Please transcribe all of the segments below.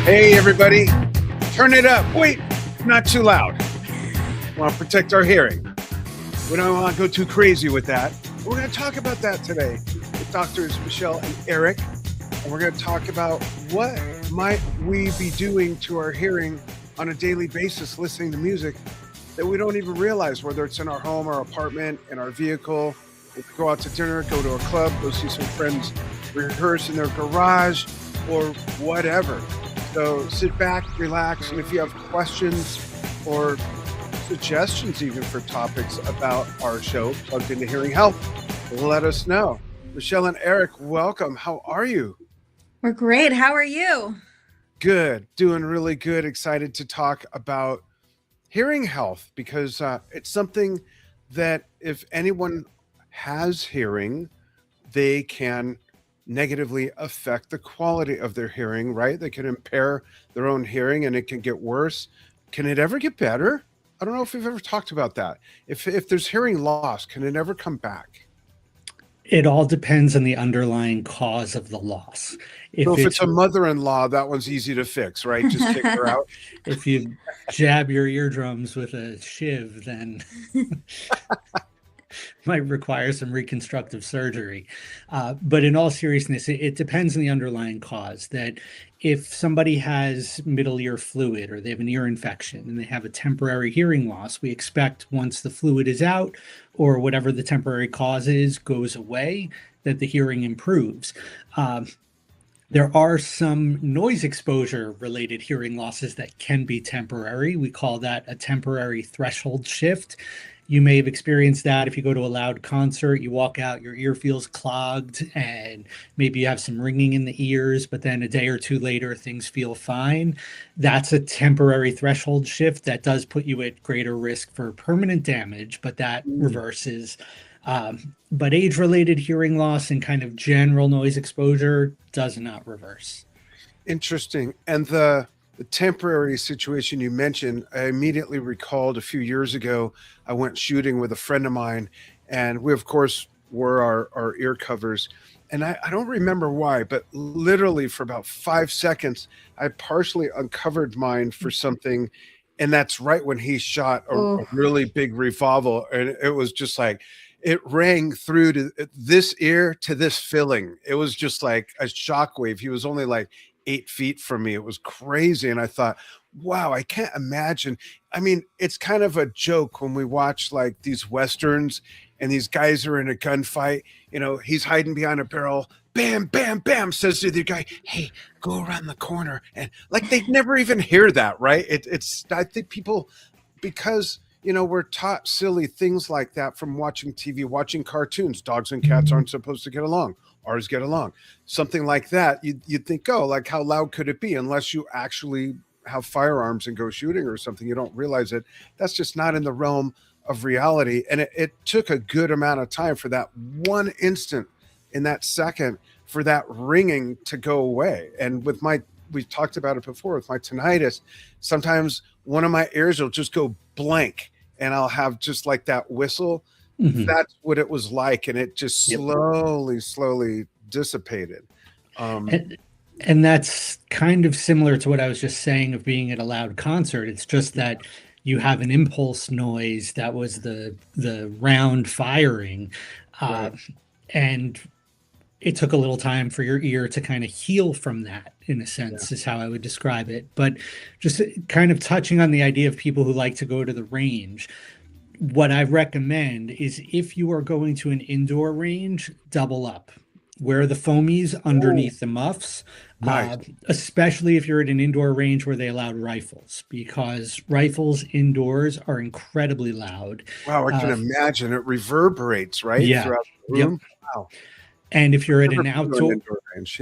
Hey, everybody, turn it up. Wait, not too loud. Want to protect our hearing. We don't want to go too crazy with that. We're going to talk about that today with Doctors Michelle and Eric. And we're going to talk about what might we be doing to our hearing on a daily basis, listening to music that we don't even realize, whether it's in our home, our apartment, in our vehicle. We go out to dinner, go to a club, go see some friends rehearse in their garage, or whatever. So sit back, relax, and if you have questions or suggestions even for topics about our show, Plugged Into Hearing Health, let us know. Michelle and Eric, welcome. How are you? We're great. How are you? Good. Doing really good. Excited to talk about hearing health because it's something that if anyone has hearing, they can negatively affect the quality of their hearing, right? They can impair their own hearing and it can get worse. Can it ever get better? I don't know if we've ever talked about that. If there's hearing loss, can it ever come back? It all depends on the underlying cause of the loss. So if it's a mother-in-law, that one's easy to fix, right? Just kick her out. If you jab your eardrums with a shiv, then might require some reconstructive surgery. But in all seriousness, it depends on the underlying cause. That if somebody has middle ear fluid or they have an ear infection and they have a temporary hearing loss, we expect once the fluid is out or whatever the temporary cause is goes away, that the hearing improves. There are some noise exposure related hearing losses that can be temporary. We call that a temporary threshold shift. You may have experienced that if you go to a loud concert, you walk out, your ear feels clogged, and maybe you have some ringing in the ears, but then a day or two later, things feel fine. That's a temporary threshold shift that does put you at greater risk for permanent damage, but that reverses. But age-related hearing loss and kind of general noise exposure does not reverse. Interesting. And the temporary situation you mentioned, I immediately recalled a few years ago, I went shooting with a friend of mine, and we, of course, wore our ear covers. And I don't remember why, but literally for about 5 seconds, I partially uncovered mine for something. And that's right when he shot a really big revolver. And it was just like, it rang through to this ear to this filling. It was just like a shockwave. He was only like 8 feet from me. It was crazy. And I thought, wow, I can't imagine. I mean, it's kind of a joke when we watch like these Westerns and these guys are in a gunfight. You know, he's hiding behind a barrel. Bam, bam, bam, says to the guy, hey, go around the corner. And like they never even hear that, right? I think people, because we're taught silly things like that from watching TV, watching cartoons. Dogs and cats aren't supposed to get along. Ours get along. Something like that. You'd think, like how loud could it be? Unless you actually have firearms and go shooting or something, you don't realize it. That's just not in the realm of reality. And it took a good amount of time for that one instant in that second for that ringing to go away. And with we've talked about it before, with my tinnitus, sometimes one of my ears will just go blank and I'll have just like that whistle. Mm-hmm. That's what it was like. And it just slowly dissipated. And that's kind of similar to what I was just saying of being at a loud concert. It's just that you have an impulse noise that was the round firing. Right. And it took a little time for your ear to kind of heal from that, in a sense, is how I would describe it. But just kind of touching on the idea of people who like to go to the range, what I recommend is if you are going to an indoor range, double up. Wear the foamies underneath the muffs, nice. Especially if you're at an indoor range where they allowed rifles, because rifles indoors are incredibly loud. Wow, I can imagine. It reverberates, right? Yeah. Throughout the room. Yep. Wow. And if you're at an outdoor range,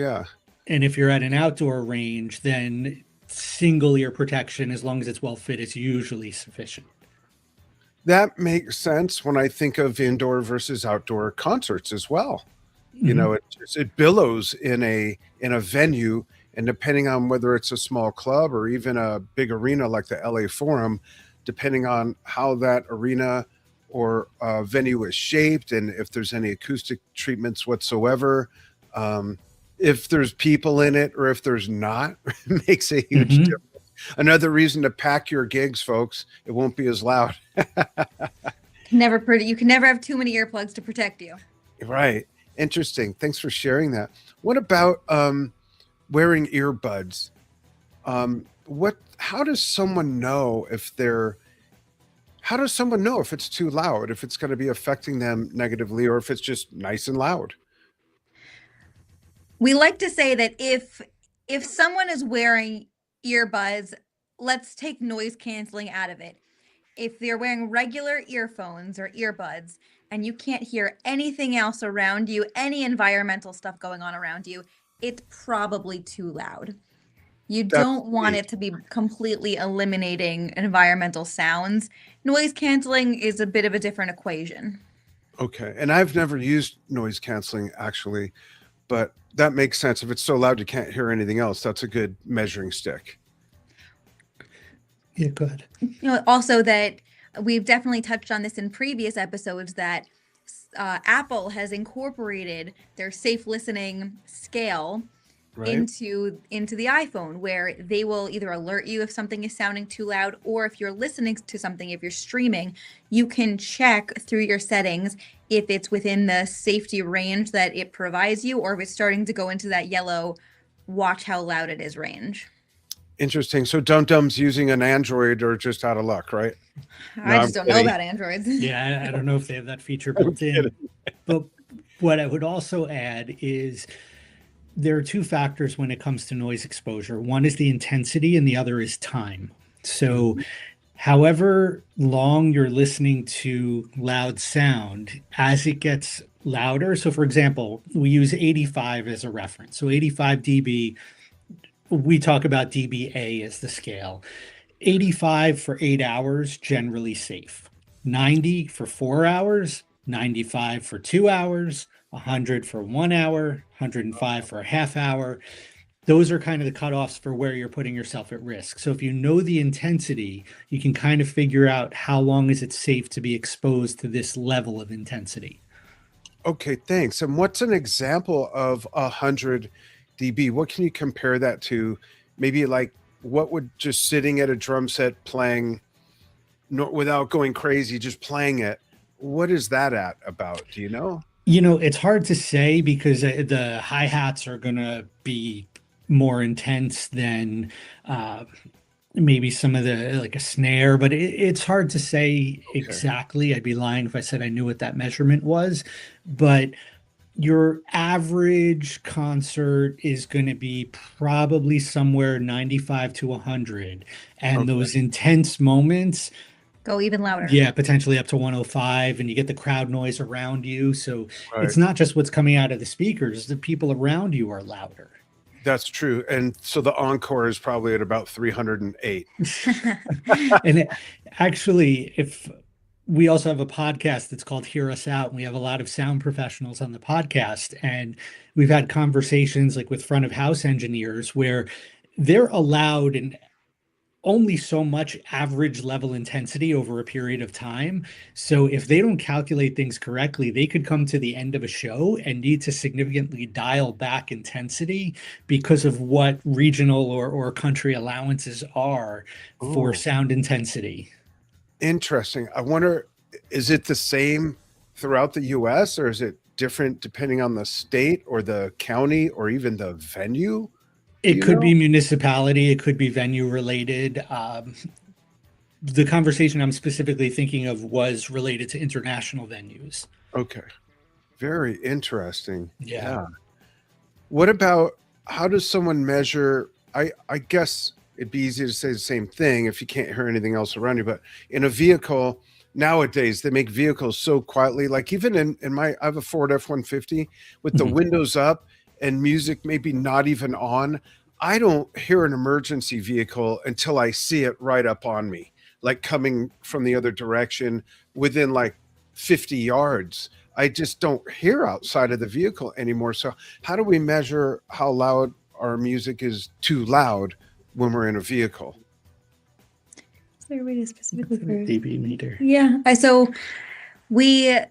and if you're at an outdoor range, then single ear protection, as long as it's well fit, is usually sufficient. That makes sense when I think of indoor versus outdoor concerts as well. Mm-hmm. It billows in a venue, and depending on whether it's a small club or even a big arena like the LA Forum, depending on how that arena or venue is shaped and if there's any acoustic treatments whatsoever, if there's people in it or if there's not, it makes a huge Mhm. difference. Another reason to pack your gigs, folks. It won't be as loud. You can never have too many earplugs to protect you. Right. Interesting. Thanks for sharing that. What about wearing earbuds? How does someone know if they're how does someone know if it's too loud, if it's going to be affecting them negatively, or if it's just nice and loud? We like to say that if someone is wearing earbuds, let's take noise canceling out of it. If they're wearing regular earphones or earbuds and you can't hear anything else around you, any environmental stuff going on around you, it's probably too loud. You That's don't want me. it to be completely eliminating environmental sounds. Noise canceling is a bit of a different equation. Okay. And I've never used noise canceling actually, but that makes sense. If it's so loud you can't hear anything else, that's a good measuring stick. Yeah, good. Also that we've definitely touched on this in previous episodes that Apple has incorporated their safe listening scale Right? into the iPhone, where they will either alert you if something is sounding too loud, or if you're listening to something, if you're streaming, you can check through your settings if it's within the safety range that it provides you, or if it's starting to go into that yellow watch how loud it is range. Interesting. So Dum Dum's using an Android or just out of luck, right? No, I I'm just don't know kidding. about Androids. Yeah, I don't know if they have that feature I'm built in. kidding. But what I would also add is there are two factors when it comes to noise exposure. One is the intensity, and the other is time. So, however long you're listening to loud sound, as it gets louder. So, for example, we use 85 as a reference. So, 85 dB, we talk about dBA as the scale. 85 for 8 hours, generally safe. 90 for 4 hours, 95 for 2 hours, 100 for 1 hour, 105 for a half hour. Those are kind of the cutoffs for where you're putting yourself at risk. So if you know the intensity, you can kind of figure out how long is it safe to be exposed to this level of intensity. Okay, thanks. And what's an example of 100 dB? What can you compare that to? Maybe like what would just sitting at a drum set playing without going crazy, just playing it. What is that at about? Do you know? It's hard to say because the hi-hats are going to be more intense than maybe some of the like a snare, but it's hard to say Okay. exactly. I'd be lying if I said I knew what that measurement was, but your average concert is going to be probably somewhere 95 to 100, and Okay. those intense moments, Go even louder. yeah, potentially up to 105, and you get the crowd noise around you. So Right. it's not just what's coming out of the speakers, the people around you are louder. That's true. And so the encore is probably at about 308. And actually, if we also have a podcast that's called Hear Us Out, and we have a lot of sound professionals on the podcast, and we've had conversations like with front of house engineers where they're allowed and only so much average level intensity over a period of time. So if they don't calculate things correctly, they could come to the end of a show and need to significantly dial back intensity because of what regional or country allowances are for Oh, sound intensity. interesting. I wonder, is it the same throughout the US or is it different depending on the state or the county or even the venue? Do It you could know? be municipality, it could be venue related. The conversation I'm specifically thinking of was related to international venues. Okay. Very interesting. Yeah. Yeah. What about how does someone measure? I guess it'd be easy to say the same thing if you can't hear anything else around you, but in a vehicle nowadays they make vehicles so quietly. Like even in I have a Ford F-150 with the Mhm. windows up and music maybe not even on. I don't hear an emergency vehicle until I see it right up on me, like coming from the other direction within like 50 yards. I just don't hear outside of the vehicle anymore. So how do we measure how loud our music is too loud when we're in a vehicle? Is there a way to specifically for dB meter. Yeah. So we at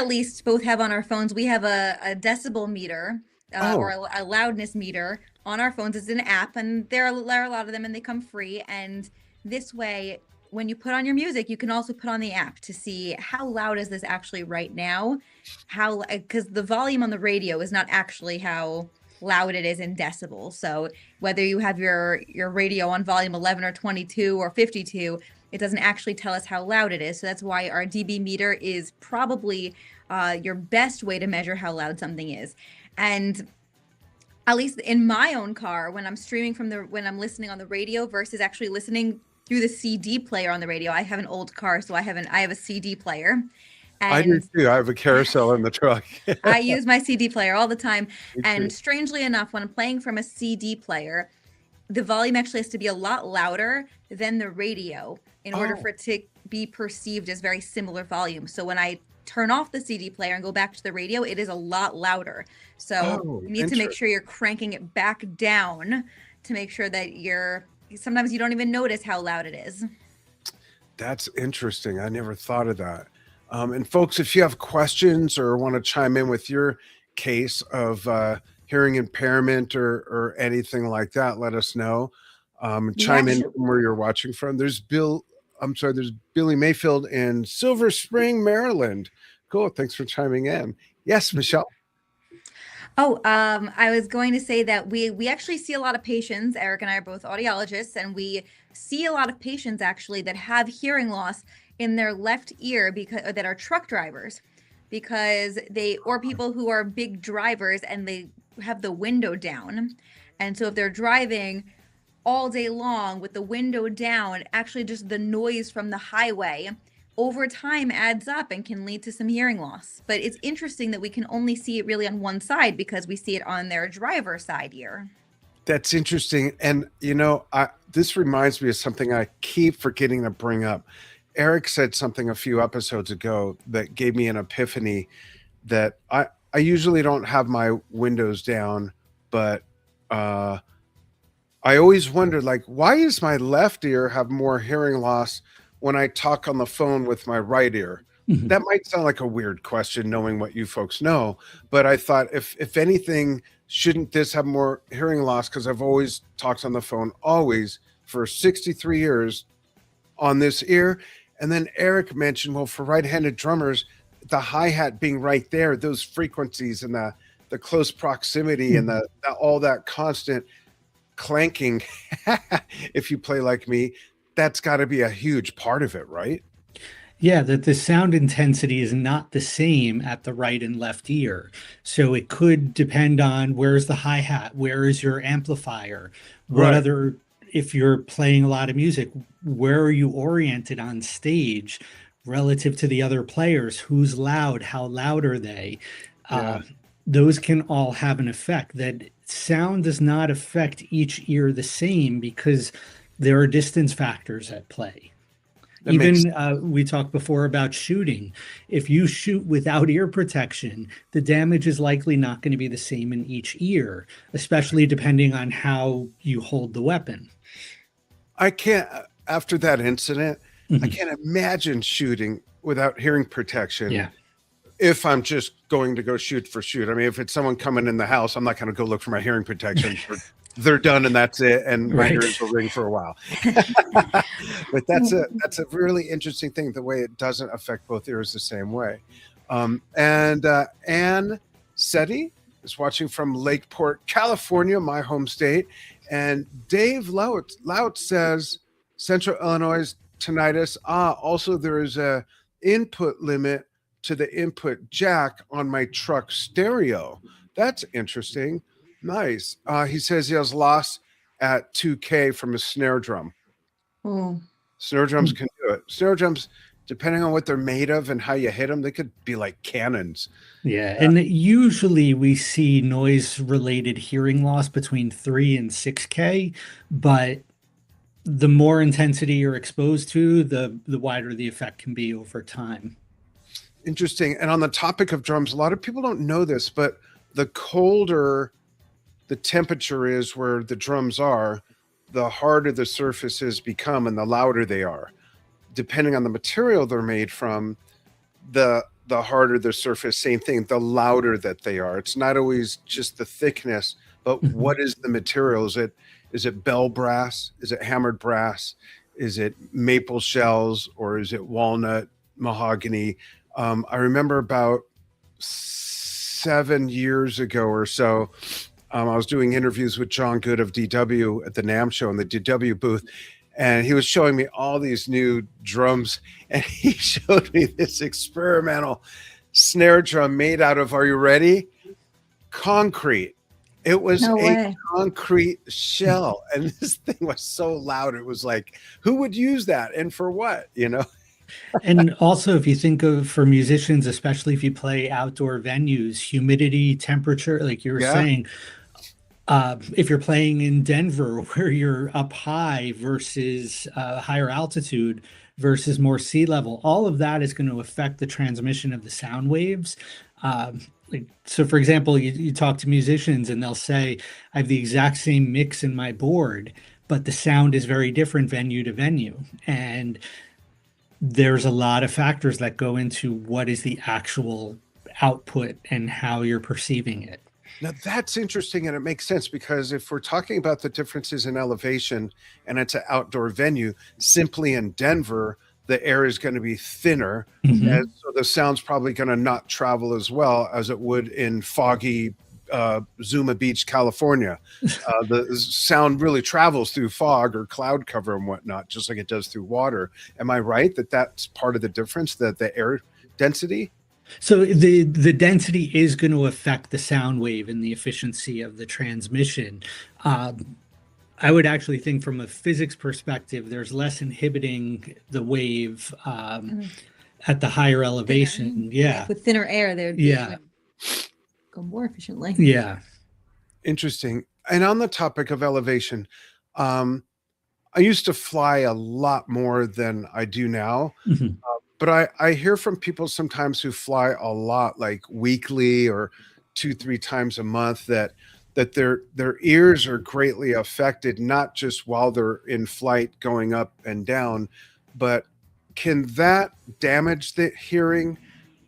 least both have on our phones, we have a decibel meter or Oh, a loudness meter on our phones. It's an app, and there are a lot of them, and they come free. And this way, when you put on your music, you can also put on the app to see how loud is this actually right now. How, because the volume on the radio is not actually how loud it is in decibels. So whether you have your radio on volume 11 or 22 or 52, it doesn't actually tell us how loud it is. So that's why our dB meter is probably your best way to measure how loud something is. And at least in my own car, when I'm streaming when I'm listening on the radio versus actually listening through the CD player on the radio, I have an old car, so I have a CD player, I do and too. I have a carousel in the truck. I use my CD player all the time. Me too. And strangely enough, when I'm playing from a CD player, the volume actually has to be a lot louder than the radio in order Oh, for it to be perceived as very similar volume. So when I turn off the CD player and go back to the radio, it is a lot louder. So oh, you need to make interesting. sure you're cranking it back down to make sure that sometimes you don't even notice how loud it is. That's interesting. I never thought of that. And folks, if you have questions or want to chime in with your case of hearing impairment or anything like that, let us know. We Chime in actually, from where you're watching from. There's there's Billy Mayfield in Silver Spring, Maryland. Cool. Thanks for chiming in. Yes, Michelle. I was going to say that we actually see a lot of patients. Eric and I are both audiologists, and we see a lot of patients actually that have hearing loss in their left ear because that are truck drivers, because or people who are big drivers and they have the window down. And so if they're driving all day long with the window down, actually just the noise from the highway over time adds up and can lead to some hearing loss. But it's interesting that we can only see it really on one side because we see it on their driver's side ear. That's interesting. And, this reminds me of something I keep forgetting to bring up. Eric said something a few episodes ago that gave me an epiphany that I usually don't have my windows down, but I always wondered, like, why does my left ear have more hearing loss when I talk on the phone with my right ear? Mhm. That might sound like a weird question, knowing what you folks know, but I thought if anything, shouldn't this have more hearing loss? Because I've always talked on the phone, always for 63 years on this ear. And then Eric mentioned, well, for right-handed drummers, the hi-hat being right there, those frequencies and the close proximity and the all that constant clanking, if you play like me, that's got to be a huge part of it, right? Yeah, that the sound intensity is not the same at the right and left ear. So it could depend on where's the hi-hat, where is your amplifier, what Right. other, if you're playing a lot of music, where are you oriented on stage relative to the other players? Who's loud? How loud are they? Yeah, Uh, those can all have an effect. That sound does not affect each ear the same because there are distance factors at play. that makes Even we talked before about shooting. If you shoot without ear protection, the damage is likely not going to be the same in each ear, especially depending on how you hold the weapon. I can't after that incident, I Mhm. can't imagine shooting without hearing protection Yeah, if I'm just going to go shoot for shoot. I mean, if it's someone coming in the house, I'm not going to go look for my hearing protection. They're done and that's it, and my right. ears will ring for a while. But that's a really interesting thing, the way it doesn't affect both ears the same way. And Anne Seti is watching from Lakeport, California, my home state. And Dave Lout says Central Illinois tinnitus. Also there is a input limit to the input jack on my truck stereo. That's interesting. Nice. He says he has loss at 2K from a snare drum. Oh, Snare drums can do it. Snare drums, depending on what they're made of and how you hit them, they could be like cannons. Yeah, and usually we see noise-related hearing loss between 3 and 6K, but the more intensity you're exposed to, the wider the effect can be over time. Interesting. And on the topic of drums, a lot of people don't know this, but the colder the temperature is where the drums are, the harder the surfaces become and the louder they are. Depending on the material they're made from, the the harder the surface, same thing, the louder that they are. It's not always just the thickness, but Mhm. what is the material? Is it bell brass? Is it hammered brass? Is it maple shells, or is it walnut, mahogany? I remember about 7 years ago or so, I was doing interviews with John Good of DW at the NAMM show in the DW booth, and he was showing me all these new drums, and he showed me this experimental snare drum made out of, are you ready? Concrete. It was No a way. concrete shell, and this thing was so loud. It was like, who would use that and for what? And also, if you think of for musicians, especially if you play outdoor venues, humidity, temperature, like you were Yeah. saying, if you're playing in Denver where you're up high versus higher altitude versus more sea level, all of that is going to affect the transmission of the sound waves. So, for example, you talk to musicians and they'll say, I have the exact same mix in my board, but the sound is very different venue to venue. And there's a lot of factors that go into what is the actual output and how you're perceiving it. Now that's interesting, and it makes sense because if we're talking about the differences in elevation and it's an outdoor venue, simply in Denver, the air is going to be thinner, and Mhm. so the sound's probably going to not travel as well as it would in foggy Zuma Beach, California. The sound really travels through fog or cloud cover and whatnot, just like it does through water. Am I right that that's part of the difference, that the air density? So the density is going to affect the sound wave and the efficiency of the transmission. I would actually think from a physics perspective, there's less inhibiting the wave Mhm. at the higher Thinner. elevation. Yeah, Yeah. with thinner air, they would Yeah. go more efficiently. Yeah. Interesting. And on the topic of elevation, um, I used to fly a lot more than I do now, Mhm. but I hear from people sometimes who fly a lot, like weekly or 2, 3 times a month, that their ears are greatly affected, not just while they're in flight going up and down, but can that damage the hearing?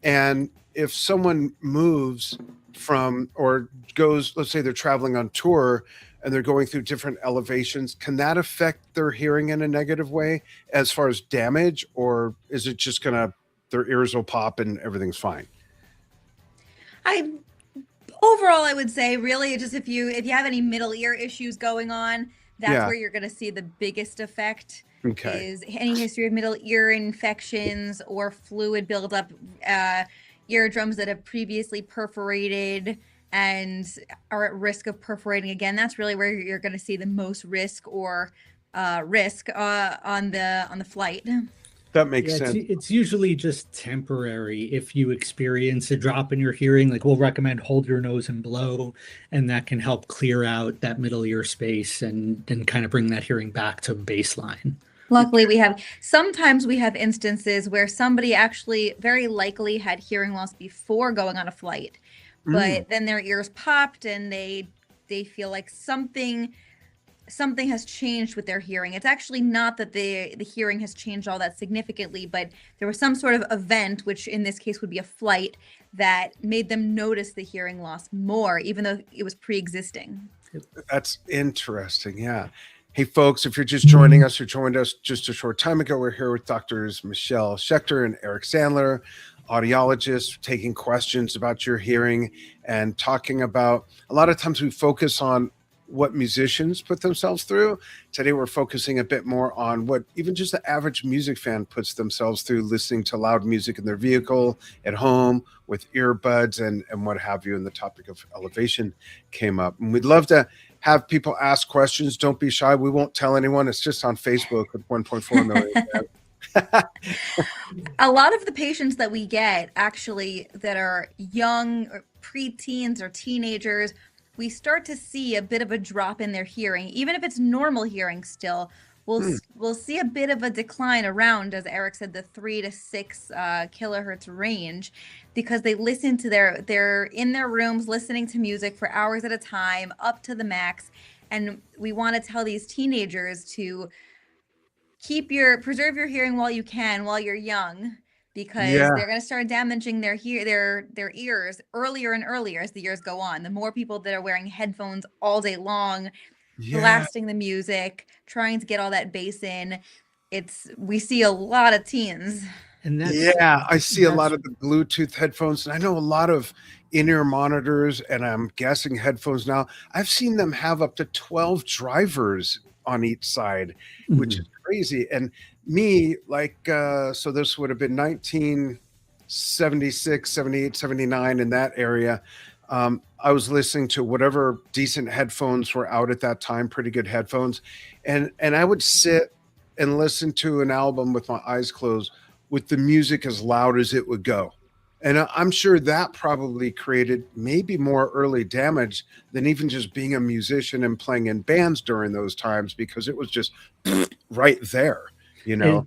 And if someone moves from or goes, let's say they're traveling on tour and they're going through different elevations, can that affect their hearing in a negative way as far as damage, or is it just gonna, their ears will pop and everything's fine? I Overall, I would say really just if you have any middle ear issues going on, that's Yeah. where you're going to see the biggest effect. Okay. Is any history of middle ear infections or fluid buildup, eardrums that have previously perforated and are at risk of perforating again. That's really where you're going to see the most risk on the flight. That makes Yeah, sense. it's usually just temporary. If you experience a drop in your hearing, like we'll recommend hold your nose and blow, and that can help clear out that middle ear space and kind of bring that hearing back to baseline. Luckily, sometimes we have instances where somebody actually very likely had hearing loss before going on a flight, Mm, but then their ears popped and they feel like something has changed with their hearing. It's actually not that the hearing has changed all that significantly, but there was some sort of event, which in this case would be a flight, that made them notice the hearing loss more, even though it was pre-existing. that's interesting. Yeah. Hey, folks, if you're just joining us or joined us just a short time ago, we're here with Doctors Michelle Schechter and Eric Sandler, audiologists, taking questions about your hearing and talking about, a lot of times we focus on what musicians put themselves through. Today, we're focusing a bit more on what even just the average music fan puts themselves through, listening to loud music in their vehicle, at home, with earbuds, and what have you. And the topic of elevation came up. And we'd love to have people ask questions. Don't be shy. We won't tell anyone. It's just on Facebook with 1.4 million fans. A lot of the patients that we get actually that are young or preteens or teenagers, we start to see a bit of a drop in their hearing, even if it's normal hearing still. Hmm. We'll see a bit of a decline around, as Eric said, the 3 to 6 kilohertz range, because they listen to they're in their rooms listening to music for hours at a time, up to the max. And we want to tell these teenagers to preserve your hearing while you can, while you're young, because Yeah. they're going to start damaging their ears earlier and earlier as the years go on. The more people that are wearing headphones all day long, Yeah. blasting the music, trying to get all that bass in, we see a lot of teens. And Yeah, I see a lot that's of the Bluetooth headphones, and I know a lot of in-ear monitors, and I'm guessing headphones now. I've seen them have up to 12 drivers on each side, which is mhm. crazy. And me, so this would have been 1976, 78, 79 in that area. I was listening to whatever decent headphones were out at that time, pretty good headphones, and I would sit and listen to an album with my eyes closed with the music as loud as it would go. And I'm sure that probably created maybe more early damage than even just being a musician and playing in bands during those times, because it was just right there, you It know?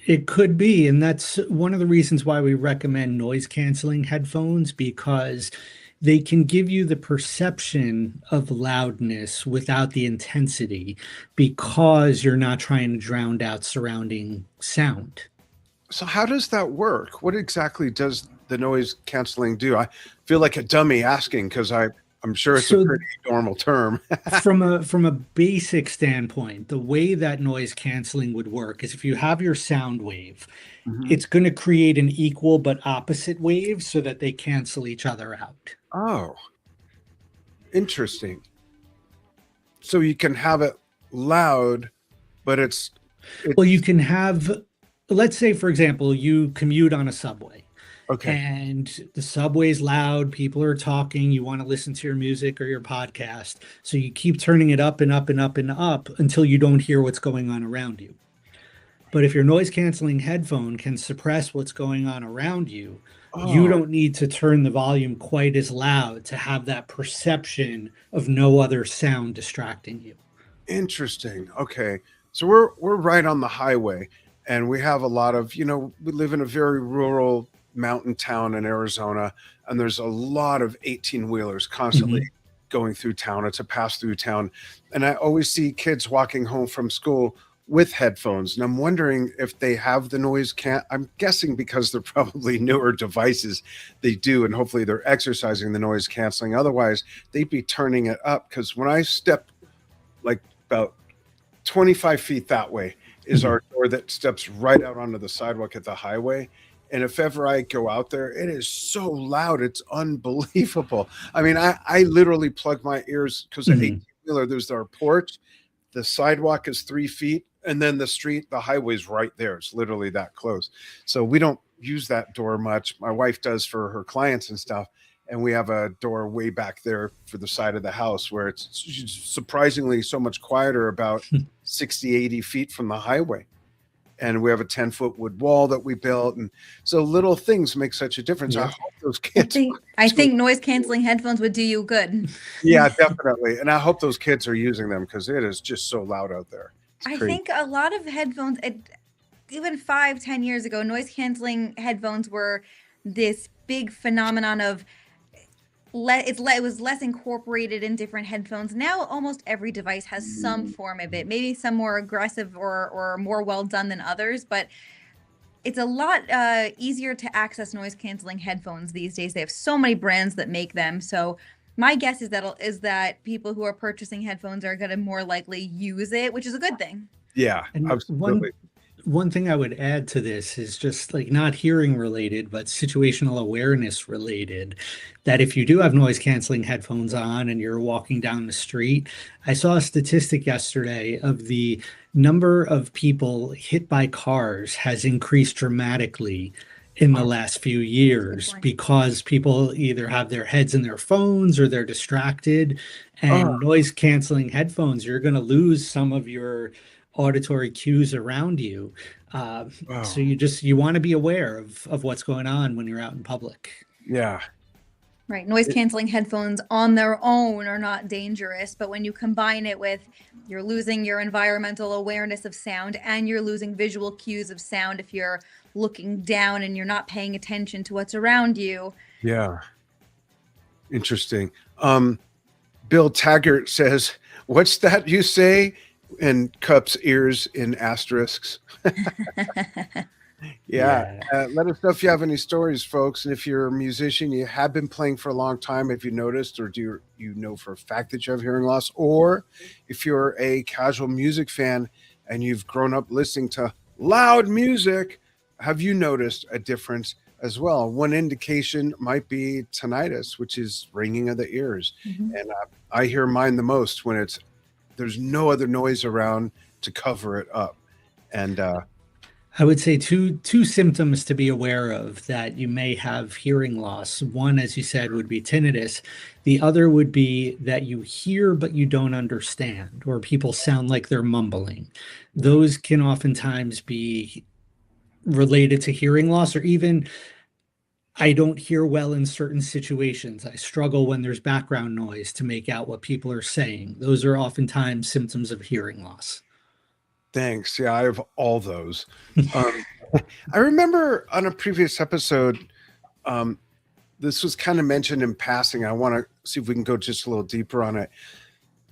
it could be, and that's one of the reasons why we recommend noise canceling headphones, because they can give you the perception of loudness without the intensity, because you're not trying to drown out surrounding sound. So how does that work? What exactly does the noise canceling do? I feel like a dummy asking, because I'm sure it's a So pretty normal term. from a basic standpoint, the way that noise canceling would work is if you have your sound wave, Mhm. it's going to create an equal but opposite wave so that they cancel each other out. Oh, interesting. So you can have it loud, but Well, you it's can have, let's say, for example, you commute on a subway okay. and the subway's loud, people are talking, you want to listen to your music or your podcast. So you keep turning it up and up and up and up until you don't hear what's going on around you. But if your noise canceling headphone can suppress what's going on around you, you Oh, don't need to turn the volume quite as loud to have that perception of no other sound distracting you. interesting. Okay. So we're right on the highway, and we have a lot of, we live in a very rural mountain town in Arizona, and there's a lot of 18-wheelers constantly Mhm. going through town. It's a pass-through town. And I always see kids walking home from school with headphones. And I'm wondering if they have the noise I'm guessing because they're probably newer devices, they do, and hopefully they're exercising the noise canceling. Otherwise, they'd be turning it up, because when I step like about 25 feet that way is Mhm. our door that steps right out onto the sidewalk at the highway. And if ever I go out there, it is so loud. It's unbelievable. I mean, I literally plug my ears, because at 18 Mhm. wheeler, there's our porch, the sidewalk is 3 feet, and then the highway's right there. It's literally that close. So we don't use that door much. My wife does for her clients and stuff. And we have a door way back there for the side of the house, where it's surprisingly so much quieter, about 60, 80 feet from the highway. And we have a 10-foot wood wall that we built. And so little things make such a difference. I Yeah. hope those I kids. think I think noise canceling headphones would do you good. Yeah, definitely. And I hope those kids are using them, because it is just so loud out there. It's I crazy. think a lot of headphones, even 5, 10 years ago, noise canceling headphones were this big phenomenon of it was less incorporated in different headphones. Now almost every device has some form of it, maybe some more aggressive or more well done than others, but it's a lot easier to access noise canceling headphones these days. They have so many brands that make them. So my guess is that people who are purchasing headphones are going to more likely use it, which is a good thing. Yeah, And absolutely. one thing I would add to this is just like not hearing related, but situational awareness related. That if you do have noise canceling headphones on and you're walking down the street, I saw a statistic yesterday of the number of people hit by cars has increased dramatically in the Oh, last few That's a good years point. because people either have their heads in their phones or they're distracted. oh, And noise canceling headphones, you're going to lose some of your auditory cues around you. Uh, so oh, you want to be aware of what's going on when you're out in public. yeah. Right. Noise It- canceling headphones on their own are not dangerous, but when you combine it with you're losing your environmental awareness of sound and you're losing visual cues of sound if you're looking down and you're not paying attention to what's around you. yeah. Interesting. Bill Taggart says, "What's that you say?" And cups ears in asterisks. Yeah. Yeah. Let us know if you have any stories, folks. And if you're a musician, you have been playing for a long time, have you noticed, or do you know for a fact that you have hearing loss? Or if you're a casual music fan and you've grown up listening to loud music, have you noticed a difference as well? One indication might be tinnitus, which is ringing of the ears. Mhm. And I hear mine the most when there's no other noise around to cover it up. And I would say two symptoms to be aware of that you may have hearing loss. One, as you said, would be tinnitus. The other would be that you hear but you don't understand, or people sound like they're mumbling. Those can oftentimes be related to hearing loss, or even I don't hear well in certain situations. I struggle when there's background noise to make out what people are saying. Those are oftentimes symptoms of hearing loss. thanks. Yeah, I have all those. Um, I remember on a previous episode, um, this was kind of mentioned in passing. I want to see if we can go just a little deeper on it.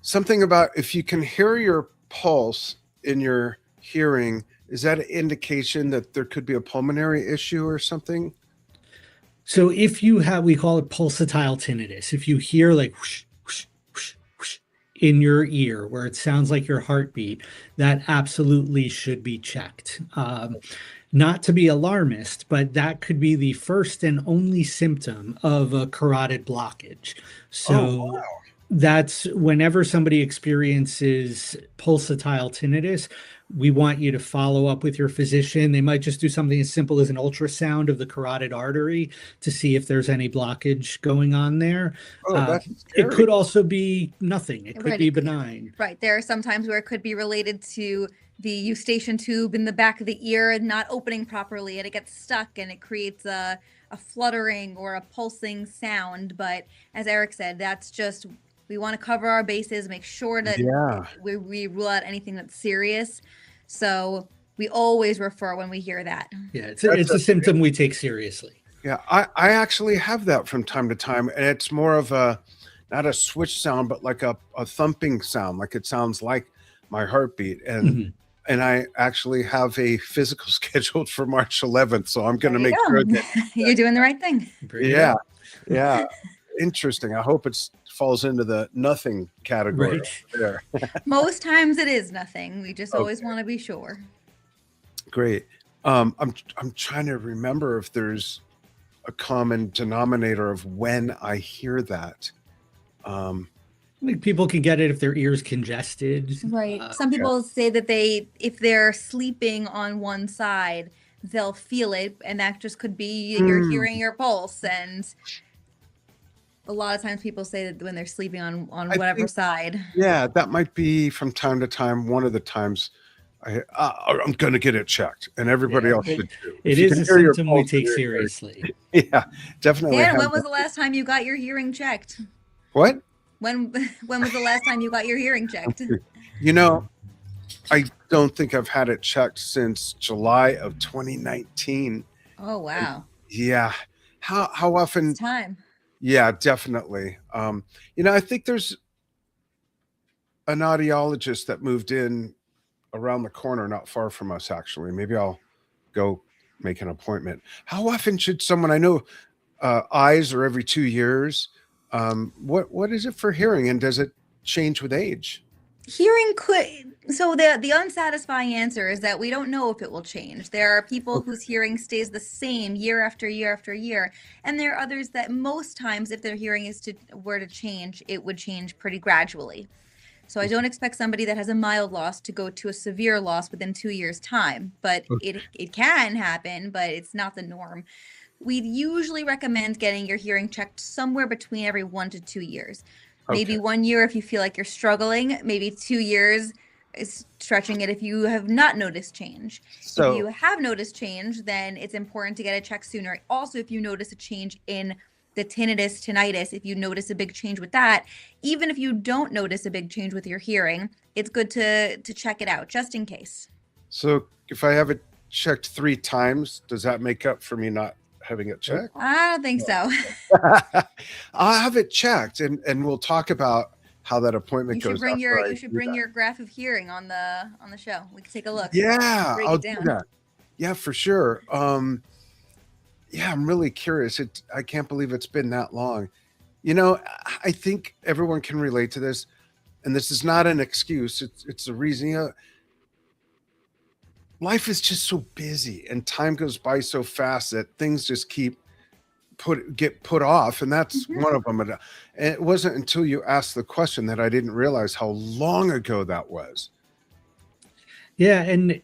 Something about if you can hear your pulse in your hearing, is that an indication that there could be a pulmonary issue or something? So if you have, we call it pulsatile tinnitus. If you hear like whoosh, whoosh, whoosh, whoosh in your ear where it sounds like your heartbeat, that absolutely should be checked. Not to be alarmist, but that could be the first and only symptom of a carotid blockage. Oh, So that's whenever somebody experiences pulsatile tinnitus, we want you to follow up with your physician. They might just do something as simple as an ultrasound of the carotid artery to see if there's any blockage going on there. oh, that's It scary. could also be nothing. It could Right, be it could- benign. Right. There are some times where it could be related to the eustachian tube in the back of the ear not opening properly and it gets stuck and it creates a fluttering or a pulsing sound. But as Eric said, that's just, we want to cover our bases, make sure that Yeah. we rule out anything that's serious. So we always refer when we hear that. Yeah, it's That's a symptom we take seriously. Yeah, I actually have that from time to time, and it's more of a not a switch sound, but like a thumping sound, like it sounds like my heartbeat. Mhm. And I actually have a physical scheduled for March 11th, so I'm going to There you make go. sure that You're doing the right thing. Bring it yeah, up. yeah, interesting. I hope it falls into the nothing category Right. there. Most times it is nothing. We just always Okay. want to be sure. Great. I'm trying to remember if there's a common denominator of when I hear that. Um, Like people can get it if their ears congested. Right. Uh, Some people say that if they're sleeping on one side, they'll feel it, and that just could be you're Hmm. hearing your pulse. And a lot of times people say that when they're sleeping on I whatever think- side. Yeah, that might be from time to time. One of the times I'm going to get it checked, and everybody Yeah, else should too. it If you is can a hear your symptom we pulse in take your ear- seriously. Yeah, definitely. Dan, have when was that. the last time you got your hearing checked? What? When was the last time you got your hearing checked? You know, I don't think I've had it checked since July of 2019. Oh wow. Yeah. How often? It's time. Yeah, definitely. I think there's an audiologist that moved in around the corner, not far from us, actually. Maybe I'll go make an appointment. How often should someone, I know eyes are every 2 years. What is it for hearing, and does it change with age? Hearing could, so the unsatisfying answer is that we don't know if it will change. There are people Okay. whose hearing stays the same year after year after year, and there are others that most times if their hearing were to change, it would change pretty gradually. So I don't expect somebody that has a mild loss to go to a severe loss within 2 years' time, but it can happen, but it's not the norm. We'd usually recommend getting your hearing checked somewhere between every 1 to 2 years. Maybe Okay. 1 year if you feel like you're struggling, maybe 2 years is stretching it if you have not noticed change. If you So have noticed change, then it's important to get it checked sooner. Also, if you notice a change in the tinnitus, if you notice a big change with that, even if you don't notice a big change with your hearing, it's good to check it out just in case. so if I have it checked 3 times, does that make up for me not having it checked? I don't think so. I'll have it checked, and we'll talk about how that appointment You should goes. bring after I you should do bring that. your graph of hearing on the show. We can take a look. Yeah, break I'll it do down. that. Yeah, for sure. Yeah, I'm really curious. I can't believe it's been that long. You know, I think everyone can relate to this, and this is not an excuse. It's a reason. You know, life is just so busy, and time goes by so fast that things just get put off, and that's Mhm. one of them. And it wasn't until you asked the question that I didn't realize how long ago that was. Yeah, and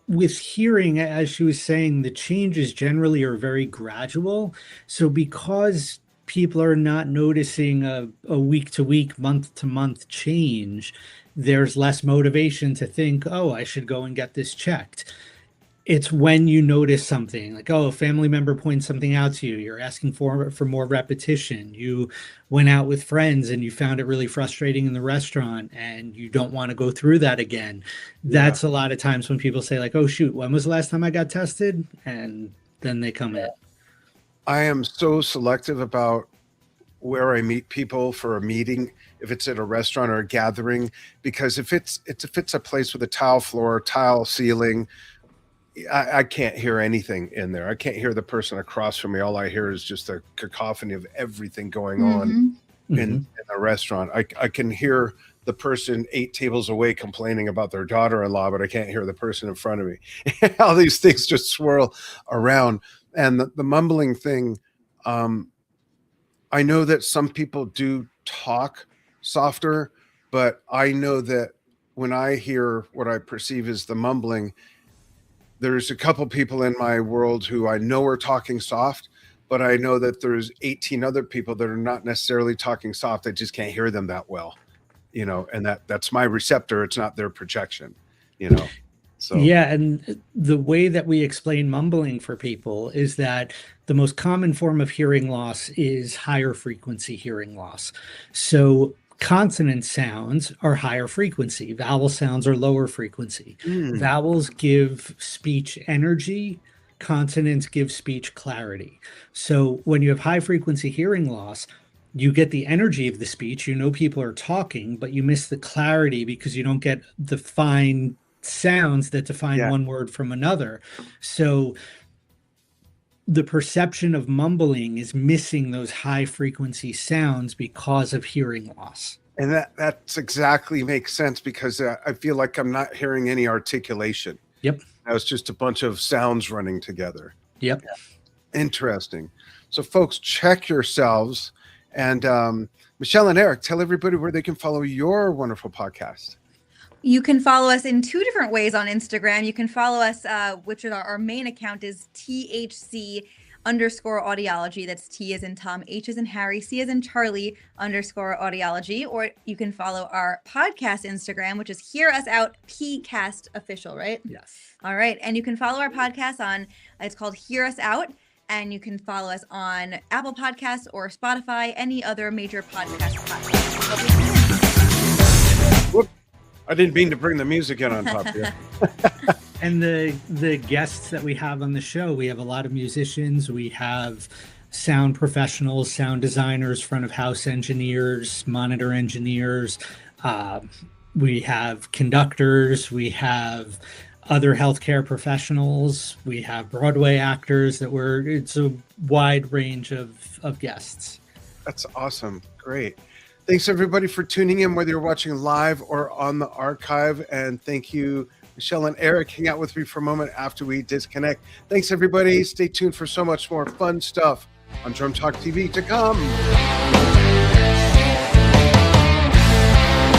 with hearing, as she was saying, the changes generally are very gradual. So because people are not noticing a week to week, month to month change, there's less motivation to think, oh, I should go and get this checked. It's when you notice something like, oh, a family member points something out to you, you're asking for more repetition. You went out with friends and you found it really frustrating in the restaurant and you don't want to go through that again. Yeah, That's a lot of times when people say, like, oh shoot, when was the last time I got tested? And then they come in. I am so selective about where I meet people for a meeting, if it's at a restaurant or a gathering, because if it's a place with a tile floor, tile ceiling, I can't hear anything in there. I can't hear the person across from me. All I hear is just a cacophony of everything going on Mhm. Mhm. in a restaurant. I can hear the person 8 tables away complaining about their daughter-in-law, but I can't hear the person in front of me. All these things just swirl around. And the mumbling thing, um, I know that some people do talk softer, but I know that when I hear what I perceive as the mumbling, there's a couple people in my world who I know are talking soft, but I know that there's 18 other people that are not necessarily talking soft. I just can't hear them that well, you know, and that's my receptor. It's not their projection, you know. So Yeah, and the way that we explain mumbling for people is that the most common form of hearing loss is higher frequency hearing loss. So consonant sounds are higher frequency, vowel sounds are lower frequency. mm, Vowels give speech energy, consonants give speech clarity. So when you have high frequency hearing loss, you get the energy of the speech, you know people are talking, but you miss the clarity because you don't get the fine sounds that define yeah. one word from another. So the perception of mumbling is missing those high frequency sounds because of hearing loss. And that's exactly makes sense because I feel like I'm not hearing any articulation. Yep. That was just a bunch of sounds running together. Yep. Interesting. So, folks, check yourselves. And Michelle and Eric, tell everybody where they can follow your wonderful podcast. You can follow us in two different ways on Instagram. You can follow us, which is our main account is THC _ audiology. That's T as in Tom, H as in Harry, C as in Charlie _ audiology. Or you can follow our podcast Instagram, which is Hear Us Out PCast official, right? Yes. All right. And you can follow our podcast on, it's called Hear Us Out. And you can follow us on Apple Podcasts or Spotify, any other major podcast platform. Whoop. I didn't mean to bring the music in on top here. And the guests that we have on the show, we have a lot of musicians, we have sound professionals, sound designers, front of house engineers, monitor engineers, we have conductors, we have other healthcare professionals, we have Broadway actors it's a wide range of guests. That's awesome. Great. Thanks, everybody, for tuning in, whether you're watching live or on the archive. And thank you, Michelle and Eric. Hang out with me for a moment after we disconnect. Thanks, everybody. Stay tuned for so much more fun stuff on Drum Talk TV to come.